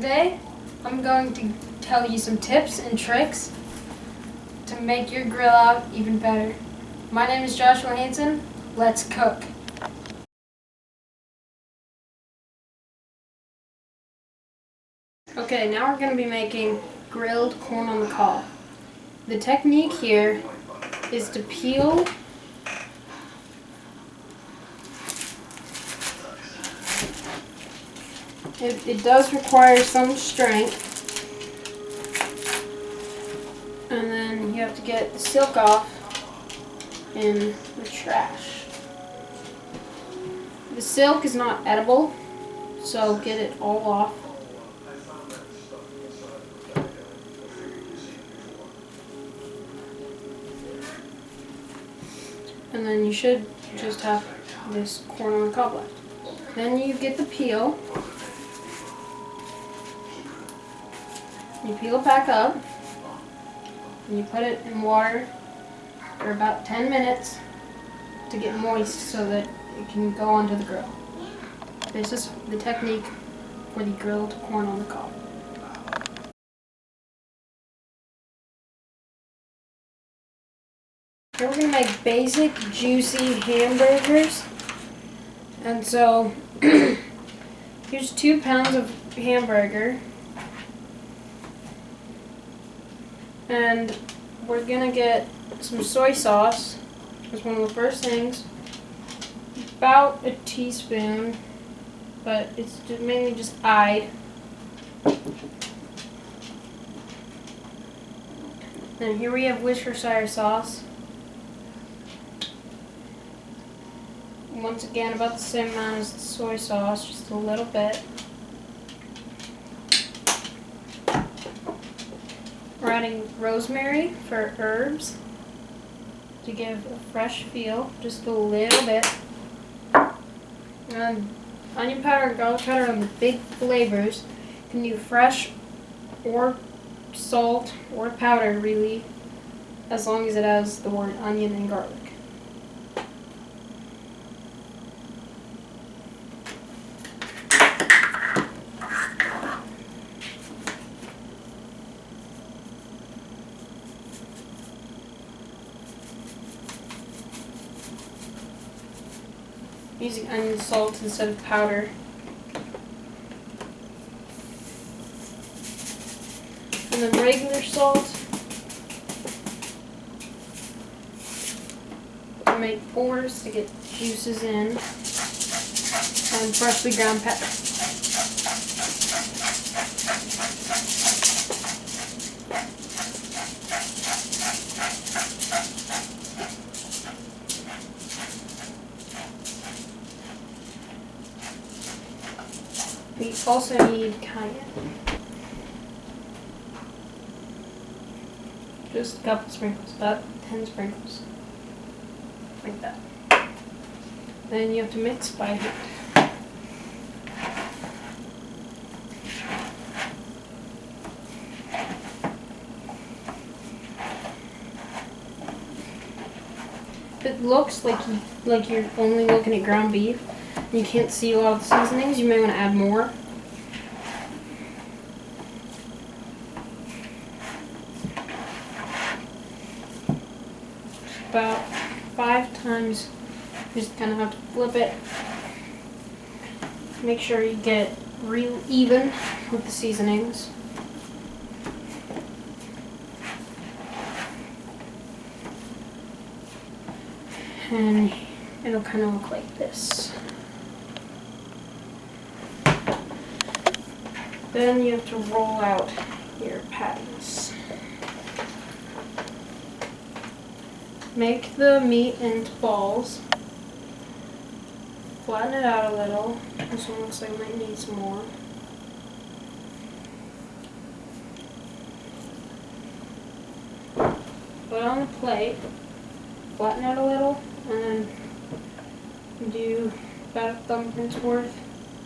Today, I'm going to tell you some tips and tricks to make your grill out even better. My name is Joshua Hansen. Let's cook. Okay, now we're going to be making grilled corn on the cob. The technique here is to peel It does require some strength, and then you have to get the silk off in the trash. The silk is not edible, so get it all off. And then you should just have this corn on the cob left. Then you get the peel. You peel it back up, and you put it in water for about 10 minutes to get moist so that it can go onto the grill. This is the technique for the grilled corn on the cob. Here we're going to make basic, juicy hamburgers. And so, here's 2 pounds of hamburger. And we're going to get some soy sauce. It's one of the first things. About a teaspoon, but it's mainly just eyed. And here we have Worcestershire sauce. Once again, about the same amount as the soy sauce, just a little bit. We're adding rosemary for herbs to give a fresh feel, just a little bit. And onion powder and garlic powder are the big flavors. You can do fresh or salt or powder, really, as long as it has the word onion and garlic. Using onion salt instead of powder. And then regular salt to make pores to get juices in. And freshly ground pepper. We also need cayenne. Just a couple sprinkles, about 10 sprinkles. Like that. Then you have to mix by hand. If it looks like you're only looking at ground beef, and you can't see a lot of the seasonings, you may want to add more. About 5 times, you just kind of have to flip it. Make sure you get real even with the seasonings. And it'll kind of look like this. Then you have to roll out your patties. Make the meat into balls. Flatten it out a little. This one looks like it might need some more. Put it on a plate. Flatten it a little, and then do about a thumbprint's worth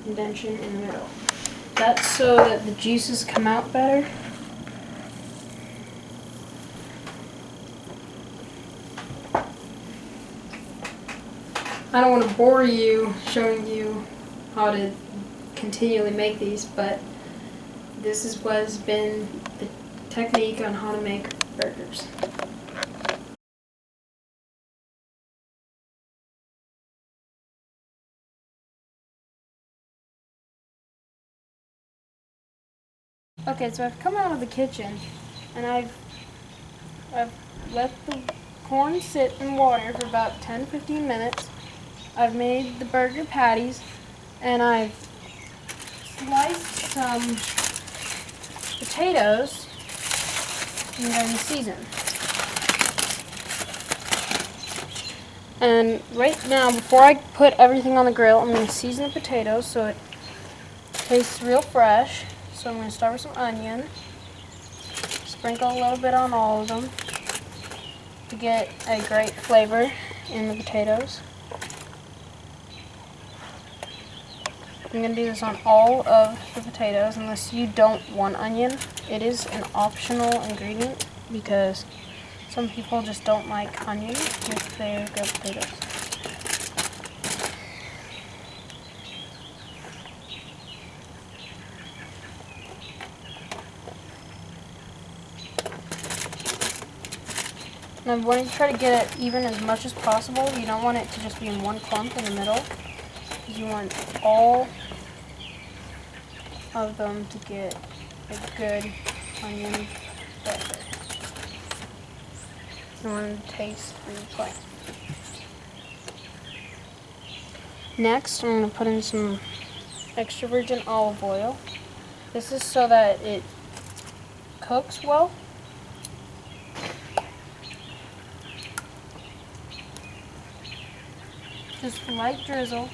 indentation in the middle. That's so that the juices come out better. I don't want to bore you showing you how to continually make these, but This is what has been the technique on how to make burgers. Okay, so I've come out of the kitchen and I've let the corn sit in water for about 10-15 minutes. I've made the burger patties and I've sliced some potatoes and then season. And right now, before I put everything on the grill, I'm going to season the potatoes so it tastes real fresh. So I'm going to start with some onion, sprinkle a little bit on all of them to get a great flavor in the potatoes. I'm going to do this on all of the potatoes unless you don't want onion. It is an optional ingredient because some people just don't like onion with their grilled potatoes. And I'm going to try to get it even as much as possible. You don't want it to just be in one clump in the middle, because you want all of them to get a good onion flavor. You want it to taste really good. Next, I'm going to put in some extra virgin olive oil. This is so that it cooks well. Just a light drizzle.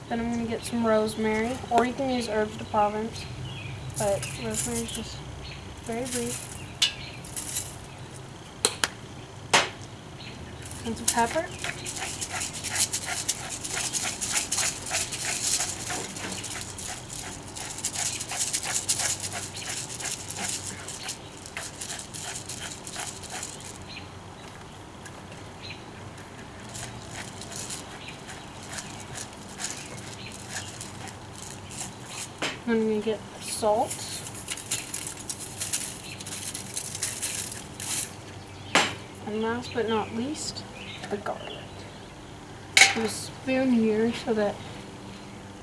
Then I'm going to get some rosemary, or you can use herbes de Provence, but rosemary is just very brief. And some pepper. I'm going to get salt. And last but not least, the garlic. Use a spoon here so that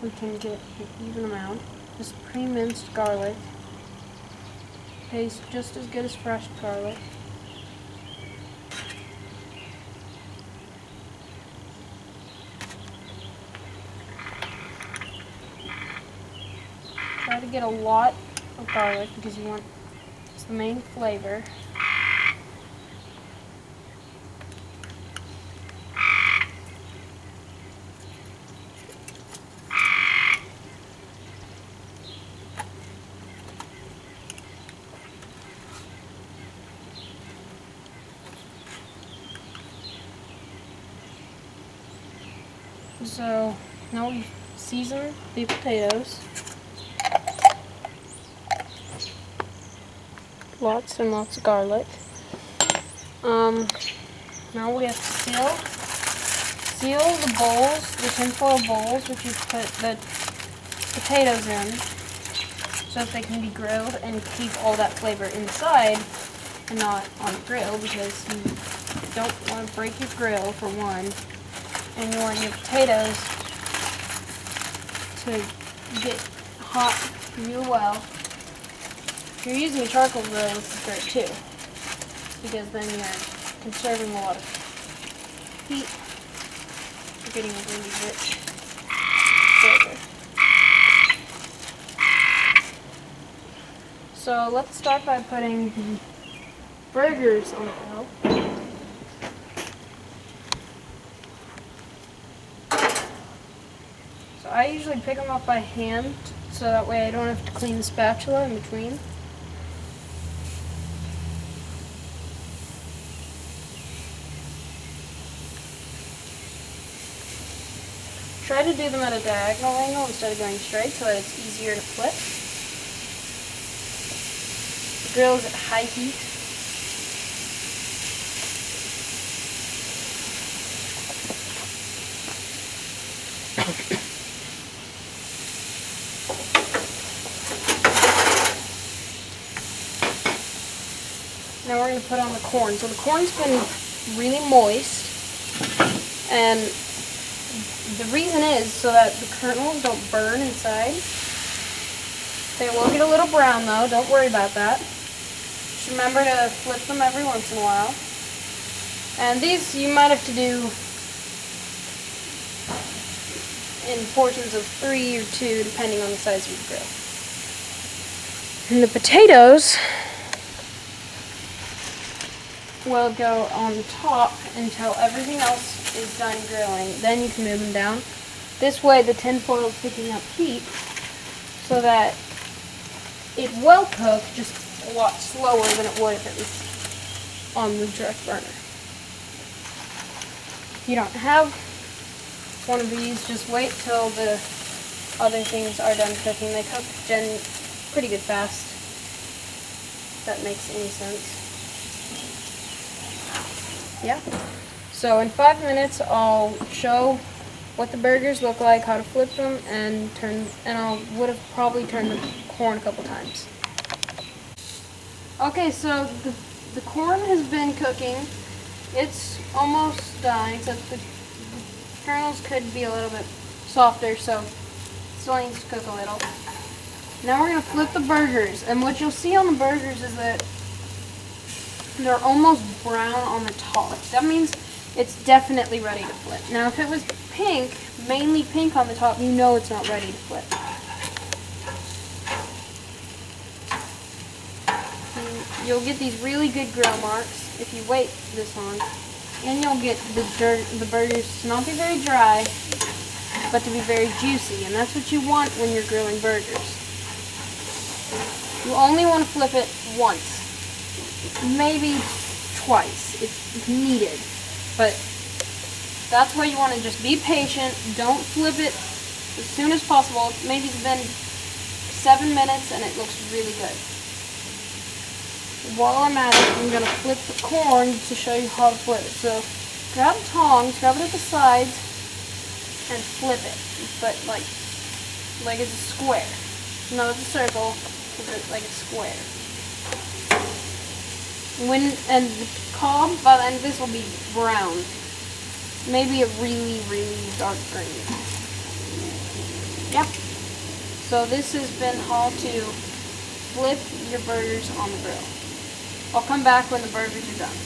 we can get an even amount. This pre-minced garlic tastes just as good as fresh garlic. Try to get a lot of garlic because you want it's the main flavor. So now we've seasoned the potatoes. Lots and lots of garlic. Now we have to seal the bowls, the tinfoil bowls which you put the potatoes in, so that they can be grilled and keep all that flavor inside and not on the grill, because you don't want to break your grill for one, and you want your potatoes to get hot real well. If you're using a charcoal grill, this is great too, because then you're conserving a lot of heat. You're getting a really rich flavor. So let's start by putting the burgers on the grill. So I usually pick them up by hand, so that way I don't have to clean the spatula in between. Try to do them at a diagonal angle instead of going straight so that it's easier to flip. The grill is at high heat. Now we're going to put on the corn. So the corn's been really moist, and the reason is so that the kernels don't burn inside. They will get a little brown though, don't worry about that. Just remember to flip them every once in a while. And these you might have to do in portions of 3 or 2 depending on the size of your grill. And the potatoes will go on top until everything else is done grilling. Then you can move them down. This way the tin foil is picking up heat so that it will cook just a lot slower than it would if it was on the direct burner. If you don't have one of these, just wait till the other things are done cooking. They cook pretty good fast, if that makes any sense. Yeah. So in 5 minutes I'll show what the burgers look like, how to flip them, and I would have probably turned the corn a couple times. Okay, so the corn has been cooking. It's almost done, except the kernels could be a little bit softer, so it still needs to cook a little. Now we're going to flip the burgers, and what you'll see on the burgers is that they're almost brown on the top. That means it's definitely ready to flip. Now if it was pink, mainly pink on the top, you know it's not ready to flip. And you'll get these really good grill marks if you wait this long. And you'll get the burgers to not be very dry, but to be very juicy. And that's what you want when you're grilling burgers. You only want to flip it once. Maybe twice if needed, but that's why you want to just be patient. Don't flip it as soon as possible. Maybe it's been 7 minutes and it looks really good. While I'm at it, I'm going to flip the corn to show you how to flip it. So grab tongs, grab it at the sides, and flip it, but like it's a square. No, it's a circle, like a square. And the cob, by the end of this, will be brown. Maybe a really, really dark green. Yep. So this has been how to flip your burgers on the grill. I'll come back when the burgers are done.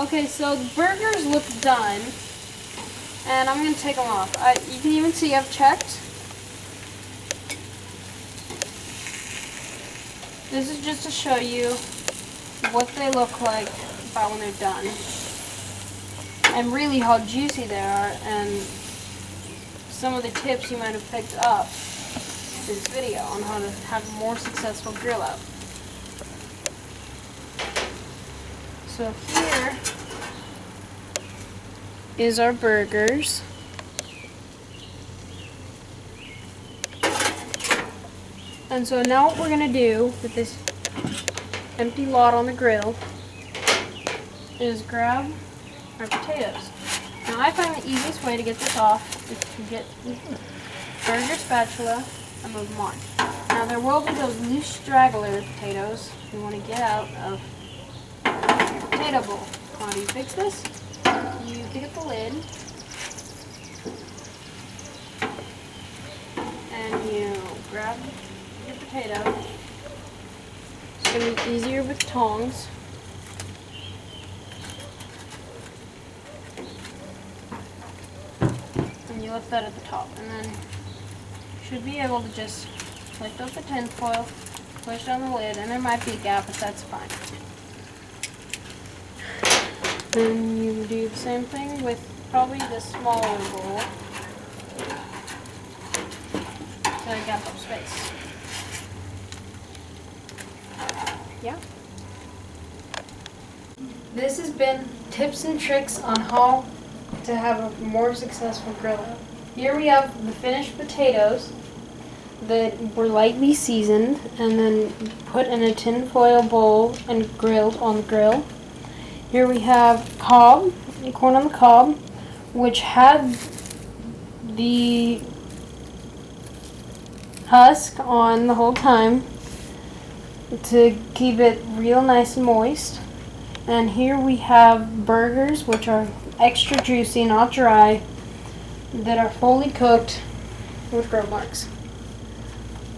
Okay, so the burgers look done. And I'm going to take them off. You can even see I've checked. This is just to show you what they look like about when they're done. And really how juicy they are, and some of the tips you might have picked up in this video on how to have a more successful grill out. So here is our burgers. And so now what we're going to do with this empty lot on the grill is grab our potatoes. Now I find the easiest way to get this off is to get the burger spatula and move them on. Now there will be those loose straggler potatoes you want to get out of your potato bowl. How do you fix this? You pick up the lid and you grab your potato. It's going to be easier with tongs. And you lift that at the top, and then you should be able to just lift up the tin foil, push on the lid, and there might be a gap, but that's fine. Then you do the same thing with probably the smaller bowl. So I got up space. Yeah. This has been tips and tricks on how to have a more successful grill out. Here we have the finished potatoes that were lightly seasoned and then put in a tin foil bowl and grilled on the grill. Here we have cob, corn on the cob, which had the husk on the whole time. to keep it real nice and moist. And here we have burgers, which are extra juicy, not dry, that are fully cooked with grill marks.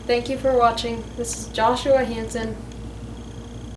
Thank you for watching. This is Joshua Hansen.